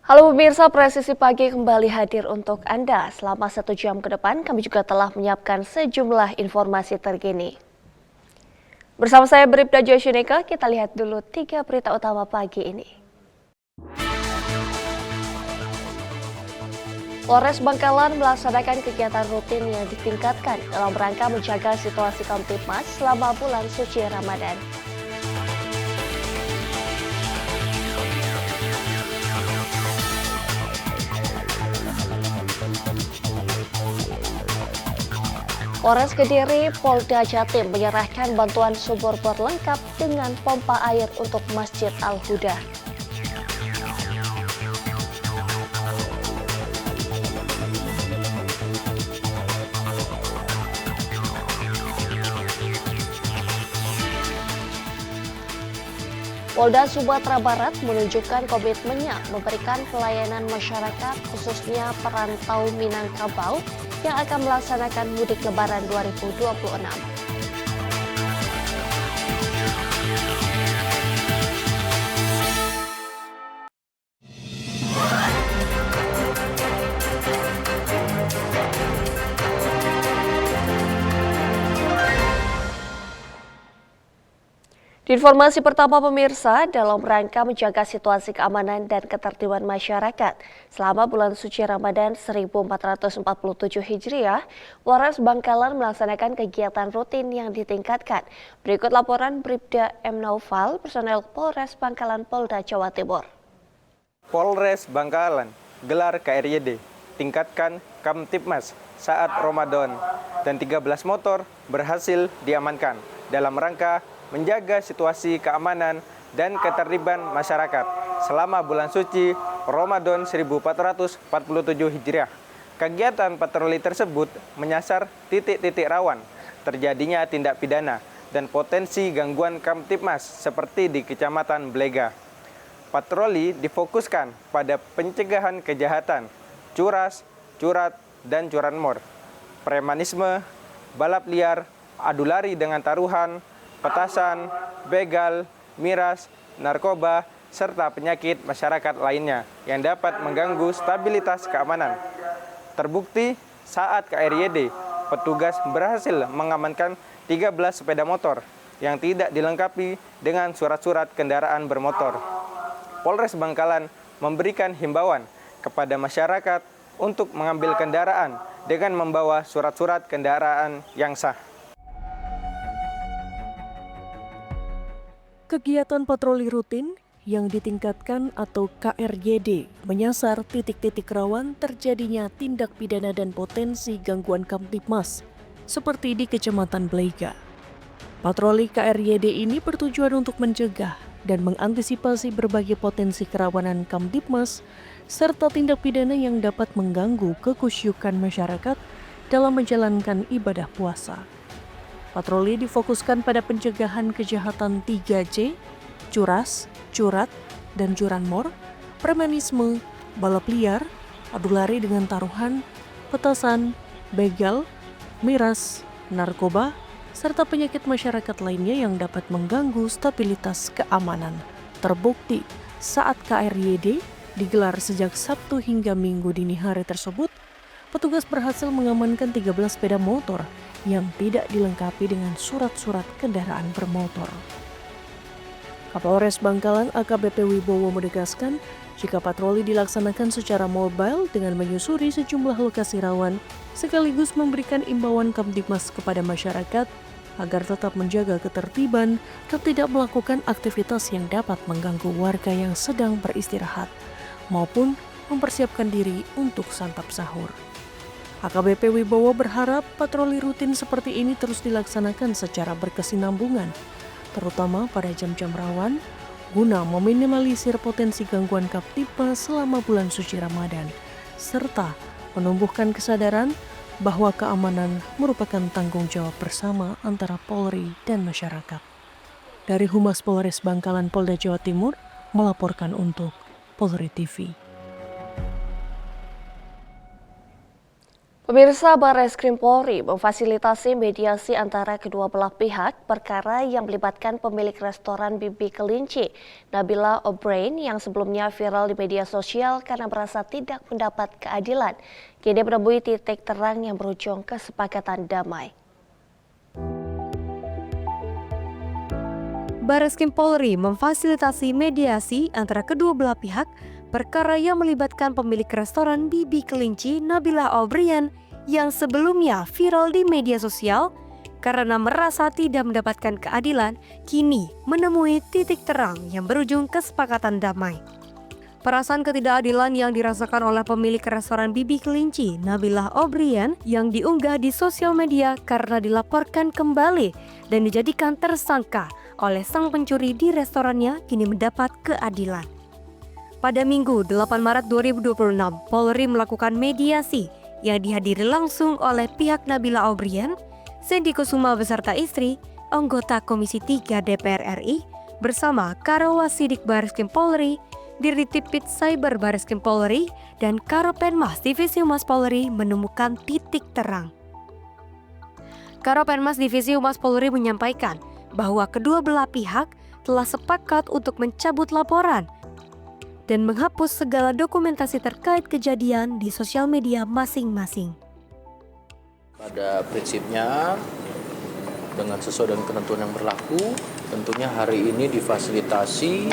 Halo pemirsa, Presisi Pagi kembali hadir untuk Anda. Selama 1 jam ke depan, kami juga telah menyiapkan sejumlah informasi terkini. Bersama saya Bribda Joshuneka, kita lihat dulu 3 berita utama pagi ini. Polres Bangkalan melaksanakan kegiatan rutin yang ditingkatkan dalam rangka menjaga situasi Kamtibmas selama bulan suci Ramadan. Polres Kediri, Polda Jatim menyerahkan bantuan sumur bor lengkap dengan pompa air untuk Masjid Al-Huda. Polda Sumatera Barat menunjukkan komitmennya memberikan pelayanan masyarakat khususnya perantau Minangkabau yang akan melaksanakan mudik Lebaran 2026. Di informasi pertama pemirsa, dalam rangka menjaga situasi keamanan dan ketertiban masyarakat selama bulan suci Ramadan 1447 Hijriah, Polres Bangkalan melaksanakan kegiatan rutin yang ditingkatkan. Berikut laporan Bribda M. Naufal, personel Polres Bangkalan Polda Jawa Timur. Polres Bangkalan gelar KRYD, tingkatkan Kamtibmas saat Ramadan, dan 13 motor berhasil diamankan dalam rangka menjaga situasi keamanan dan ketertiban masyarakat selama bulan suci Ramadan 1447 Hijriah. Kegiatan patroli tersebut menyasar titik-titik rawan terjadinya tindak pidana dan potensi gangguan Kamtibmas seperti di Kecamatan Blega. Patroli difokuskan pada pencegahan kejahatan, curas, curat, dan curanmor, premanisme, balap liar, adu lari dengan taruhan, petasan, begal, miras, narkoba, serta penyakit masyarakat lainnya yang dapat mengganggu stabilitas keamanan. Terbukti saat KRYD, petugas berhasil mengamankan 13 sepeda motor yang tidak dilengkapi dengan surat-surat kendaraan bermotor. Polres Bangkalan memberikan himbauan kepada masyarakat untuk mengambil kendaraan dengan membawa surat-surat kendaraan yang sah. Kegiatan patroli rutin yang ditingkatkan atau KRYD menyasar titik-titik rawan terjadinya tindak pidana dan potensi gangguan Kamtibmas, seperti di Kecamatan Blega. Patroli KRYD ini bertujuan untuk mencegah dan mengantisipasi berbagai potensi kerawanan Kamtibmas serta tindak pidana yang dapat mengganggu kekhusyukan masyarakat dalam menjalankan ibadah puasa. Patroli difokuskan pada pencegahan kejahatan 3C, curas, curat, dan curanmor, premanisme, balap liar, adu lari dengan taruhan, petasan, begal, miras, narkoba, serta penyakit masyarakat lainnya yang dapat mengganggu stabilitas keamanan. Terbukti saat KRYD digelar sejak Sabtu hingga Minggu dini hari tersebut, petugas berhasil mengamankan 13 sepeda motor yang tidak dilengkapi dengan surat-surat kendaraan bermotor. Kapolres Bangkalan AKBP Wibowo menegaskan, jika patroli dilaksanakan secara mobile dengan menyusuri sejumlah lokasi rawan, sekaligus memberikan imbauan Kamtibmas kepada masyarakat agar tetap menjaga ketertiban dan tidak melakukan aktivitas yang dapat mengganggu warga yang sedang beristirahat, maupun mempersiapkan diri untuk santap sahur. AKBP Wibowo berharap patroli rutin seperti ini terus dilaksanakan secara berkesinambungan, terutama pada jam-jam rawan, guna meminimalisir potensi gangguan Kamtibmas selama bulan suci Ramadan, serta menumbuhkan kesadaran bahwa keamanan merupakan tanggung jawab bersama antara Polri dan masyarakat. Dari Humas Polres Bangkalan Polda Jawa Timur, melaporkan untuk Polri TV. Pemirsa, Barreskrim Polri memfasilitasi mediasi antara kedua belah pihak perkara yang melibatkan pemilik restoran Bibi Kelinci, Nabila O'Brien, yang sebelumnya viral di media sosial karena merasa tidak mendapat keadilan. Kini menemui titik terang yang berujung kesepakatan damai. Barreskrim Polri memfasilitasi mediasi antara kedua belah pihak perkara yang melibatkan pemilik restoran Bibi Kelinci, Nabila O'Brien, yang sebelumnya viral di media sosial karena merasa tidak mendapatkan keadilan, kini menemui titik terang yang berujung kesepakatan damai. Perasaan ketidakadilan yang dirasakan oleh pemilik restoran Bibi Kelinci, Nabila O'Brien, yang diunggah di sosial media karena dilaporkan kembali dan dijadikan tersangka oleh sang pencuri di restorannya, kini mendapat keadilan. Pada Minggu 8 Maret 2026, Polri melakukan mediasi yang dihadiri langsung oleh pihak Nabila O'Brien, Sandy Kusuma beserta istri, anggota Komisi 3 DPR RI, bersama Karawasidik Barreskrim Polri, Dirtipit Cyber Barreskrim Polri, dan Karopenmas Divisi Humas Polri menemukan titik terang. Karopenmas Divisi Humas Polri menyampaikan bahwa kedua belah pihak telah sepakat untuk mencabut laporan dan menghapus segala dokumentasi terkait kejadian di sosial media masing-masing. Pada prinsipnya, dengan sesuai dengan ketentuan yang berlaku, tentunya hari ini difasilitasi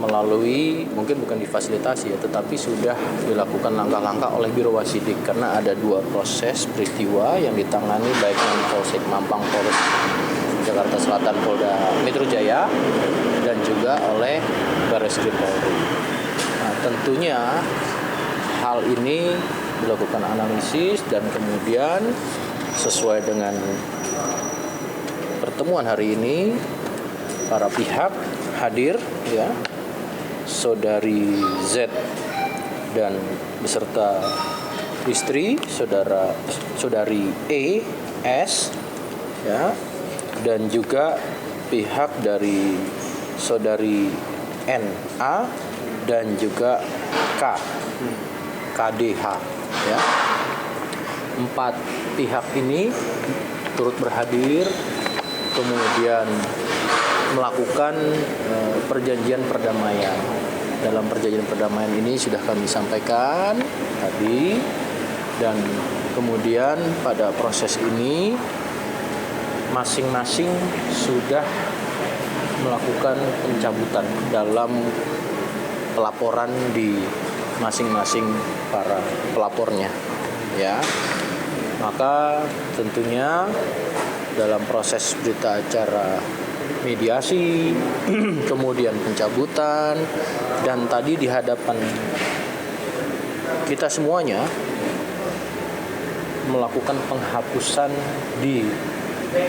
melalui, mungkin bukan difasilitasi ya, tetapi sudah dilakukan langkah-langkah oleh Biro Wasidik karena ada dua proses peristiwa yang ditangani baik oleh Polsek Mampang, Polres Jakarta Selatan, Polda Metro Jaya, dan juga oleh Barreskrim Polri. Nah, tentunya hal ini dilakukan analisis dan kemudian sesuai dengan pertemuan hari ini para pihak hadir ya, saudari Z dan beserta istri saudari E S ya, dan juga pihak dari saudari N A dan juga KDH ya. 4 pihak ini turut berhadir kemudian melakukan perjanjian perdamaian. Dalam perjanjian perdamaian ini sudah kami sampaikan tadi, dan kemudian pada proses ini masing-masing sudah melakukan pencabutan dalam pelaporan di masing-masing para pelapornya ya. Maka tentunya dalam proses berita acara mediasi, kemudian pencabutan, dan tadi di hadapan kita semuanya melakukan penghapusan di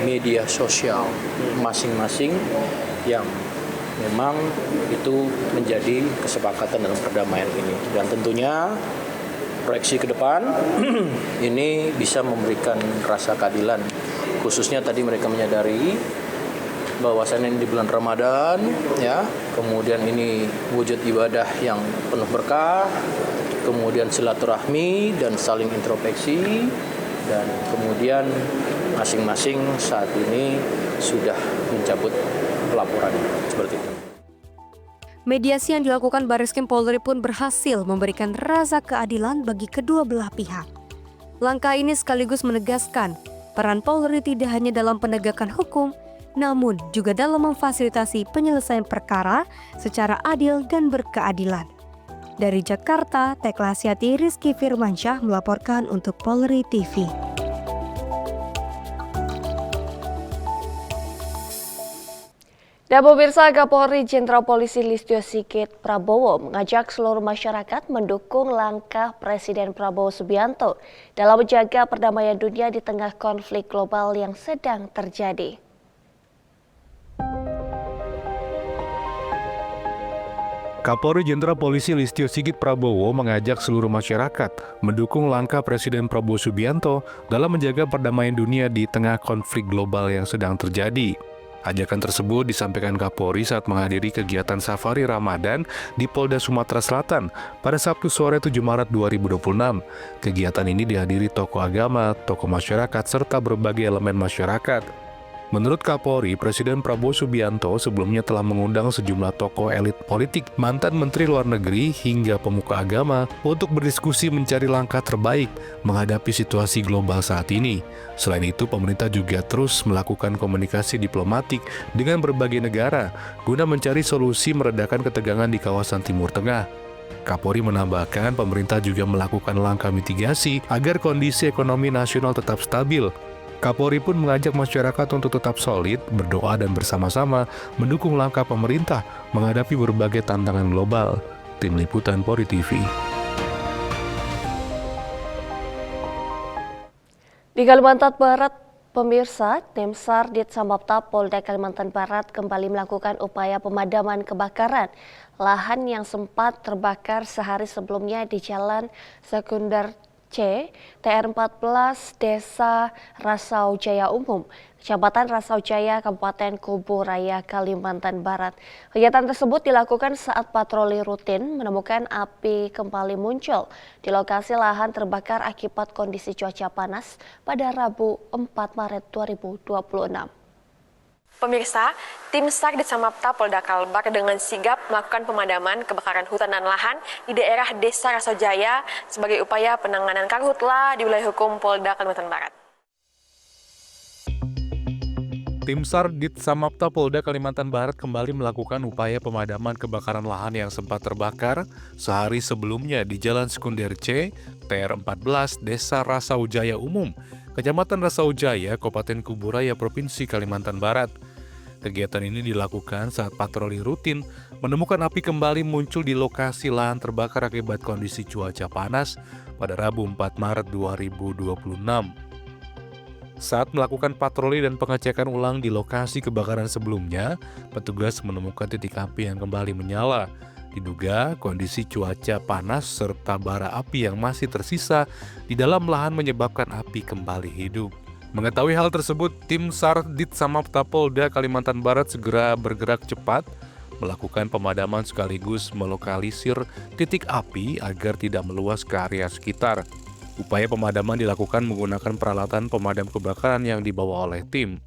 media sosial masing-masing yang memang itu menjadi kesepakatan dalam perdamaian ini. Dan tentunya proyeksi ke depan ini bisa memberikan rasa keadilan. Khususnya tadi mereka menyadari bahwasannya ini di bulan Ramadan ya, kemudian ini wujud ibadah yang penuh berkah, kemudian silaturahmi dan saling introspeksi, dan kemudian masing-masing saat ini sudah mencabut pelaporan seperti itu. Mediasi yang dilakukan Barreskrim Polri pun berhasil memberikan rasa keadilan bagi kedua belah pihak. Langkah ini sekaligus menegaskan peran Polri tidak hanya dalam penegakan hukum, namun juga dalam memfasilitasi penyelesaian perkara secara adil dan berkeadilan. Dari Jakarta, Tekla Asyati Rizky Firmansyah melaporkan untuk Polri TV. Dan pemirsa, Kapolri Jenderal Polisi Listio Sigit Prabowo mengajak seluruh masyarakat mendukung langkah Presiden Prabowo Subianto dalam menjaga perdamaian dunia di tengah konflik global yang sedang terjadi. Kapolri Jenderal Polisi Listio Sigit Prabowo mengajak seluruh masyarakat mendukung langkah Presiden Prabowo Subianto dalam menjaga perdamaian dunia di tengah konflik global yang sedang terjadi. Ajakan tersebut disampaikan Kapolri saat menghadiri kegiatan safari Ramadan di Polda Sumatera Selatan pada Sabtu sore 7 Maret 2026. Kegiatan ini dihadiri tokoh agama, tokoh masyarakat, serta berbagai elemen masyarakat. Menurut Kapolri, Presiden Prabowo Subianto sebelumnya telah mengundang sejumlah tokoh elit politik, mantan Menteri Luar Negeri, hingga pemuka agama untuk berdiskusi mencari langkah terbaik menghadapi situasi global saat ini. Selain itu, pemerintah juga terus melakukan komunikasi diplomatik dengan berbagai negara guna mencari solusi meredakan ketegangan di kawasan Timur Tengah. Kapolri menambahkan pemerintah juga melakukan langkah mitigasi agar kondisi ekonomi nasional tetap stabil. Kapolri pun mengajak masyarakat untuk tetap solid, berdoa dan bersama-sama mendukung langkah pemerintah menghadapi berbagai tantangan global. Tim Liputan Polri TV. Di Kalimantan Barat, pemirsa, Tim SAR Ditsamapta Polda Kalimantan Barat kembali melakukan upaya pemadaman kebakaran lahan yang sempat terbakar sehari sebelumnya di Jalan Sekunder C, TR14, Desa Rasau Jaya Umum, Kecamatan Rasau Jaya, Kabupaten Kubu Raya, Kalimantan Barat. Kegiatan tersebut dilakukan saat patroli rutin menemukan api kembali muncul di lokasi lahan terbakar akibat kondisi cuaca panas pada Rabu 4 Maret 2026. Pemirsa, Tim SAR Ditsamapta Polda Kalbar dengan sigap melakukan pemadaman kebakaran hutan dan lahan di daerah Desa Rasojaya sebagai upaya penanganan karhutla di wilayah hukum Polda Kalimantan Barat. Tim SAR Ditsamapta Polda Kalimantan Barat kembali melakukan upaya pemadaman kebakaran lahan yang sempat terbakar sehari sebelumnya di Jalan Sekunder C, TR14, Desa Rasau Jaya Umum, Kecamatan Rasau Jaya, Kabupaten Kubu Raya, Provinsi Kalimantan Barat. Kegiatan ini dilakukan saat patroli rutin menemukan api kembali muncul di lokasi lahan terbakar akibat kondisi cuaca panas pada Rabu 4 Maret 2026. Saat melakukan patroli dan pengecekan ulang di lokasi kebakaran sebelumnya, petugas menemukan titik api yang kembali menyala. Diduga kondisi cuaca panas serta bara api yang masih tersisa di dalam lahan menyebabkan api kembali hidup. Mengetahui hal tersebut, Tim SAR Ditsamapta Polda Kalimantan Barat segera bergerak cepat melakukan pemadaman sekaligus melokalisir titik api agar tidak meluas ke area sekitar. Upaya pemadaman dilakukan menggunakan peralatan pemadam kebakaran yang dibawa oleh tim.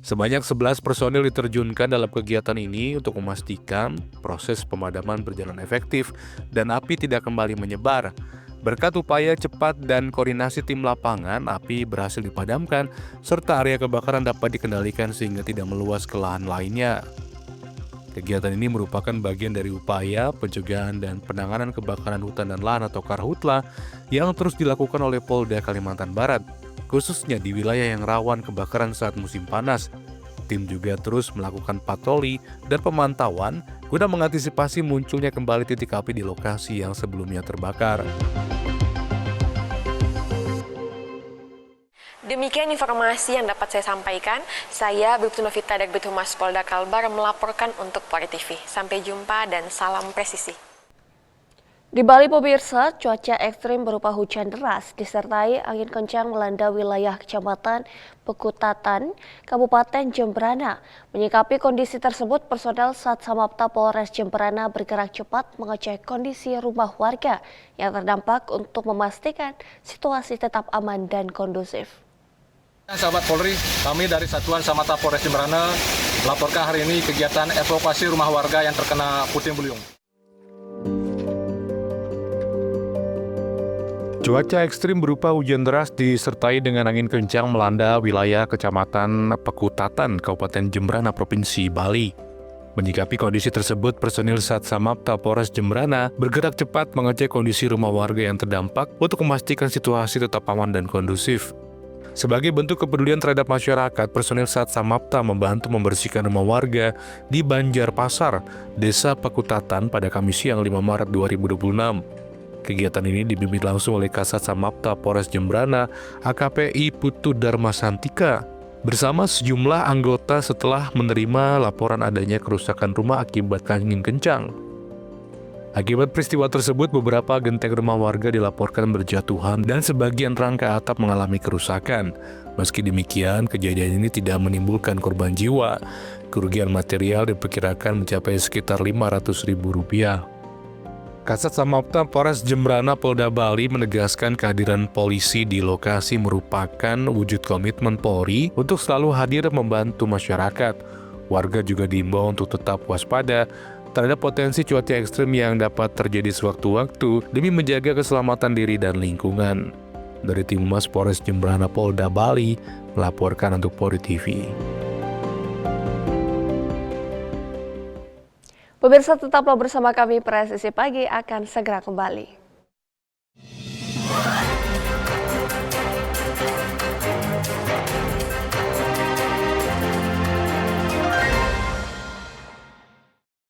Sebanyak 11 personil diterjunkan dalam kegiatan ini untuk memastikan proses pemadaman berjalan efektif dan api tidak kembali menyebar. Berkat upaya cepat dan koordinasi tim lapangan, api berhasil dipadamkan serta area kebakaran dapat dikendalikan sehingga tidak meluas ke lahan lainnya. Kegiatan ini merupakan bagian dari upaya pencegahan dan penanganan kebakaran hutan dan lahan atau karhutla yang terus dilakukan oleh Polda Kalimantan Barat, khususnya di wilayah yang rawan kebakaran saat musim panas. Tim juga terus melakukan patroli dan pemantauan guna mengantisipasi munculnya kembali titik api di lokasi yang sebelumnya terbakar. Demikian informasi yang dapat saya sampaikan. Saya Bribtu Novita Dagbit Humas Polda Kalbar melaporkan untuk Polri TV. Sampai jumpa dan salam presisi. Di Bali, pemirsa, cuaca ekstrim berupa hujan deras disertai angin kencang melanda wilayah Kecamatan Pekutatan, Kabupaten Jemberana. Menyikapi kondisi tersebut, personel Satsamapta Polres Jemberana bergerak cepat mengecek kondisi rumah warga yang terdampak untuk memastikan situasi tetap aman dan kondusif. Sahabat Polri, kami dari Satuan Samapta Polres Jemberana melaporkan hari ini kegiatan evakuasi rumah warga yang terkena puting beliung. Cuaca ekstrim berupa hujan deras disertai dengan angin kencang melanda wilayah Kecamatan Pekutatan, Kabupaten Jemberana, Provinsi Bali. Menyikapi kondisi tersebut, personil Satsamapta Polres Jemberana bergerak cepat mengecek kondisi rumah warga yang terdampak untuk memastikan situasi tetap aman dan kondusif. Sebagai bentuk kepedulian terhadap masyarakat, personil Satsamapta membantu membersihkan rumah warga di Banjarpasar, Desa Pekutatan pada Kamis siang 5 Maret 2026. Kegiatan ini dibimbing langsung oleh Kasat Samapta Polres Jemberana, AKP Putu Dharma Santika, bersama sejumlah anggota setelah menerima laporan adanya kerusakan rumah akibat angin kencang. Akibat peristiwa tersebut, beberapa genteng rumah warga dilaporkan berjatuhan dan sebagian rangka atap mengalami kerusakan. Meski demikian, kejadian ini tidak menimbulkan korban jiwa. Kerugian material diperkirakan mencapai sekitar Rp500.000. Kasat Samapta Polres Jembrana Polda Bali menegaskan kehadiran polisi di lokasi merupakan wujud komitmen Polri untuk selalu hadir membantu masyarakat. Warga juga diimbau untuk tetap waspada terhadap potensi cuaca ekstrim yang dapat terjadi sewaktu-waktu demi menjaga keselamatan diri dan lingkungan. Dari Tim Humas Polres Jembrana Polda Bali melaporkan untuk Polri TV. Pemirsa, tetaplah bersama kami, Presisi Pagi akan segera kembali.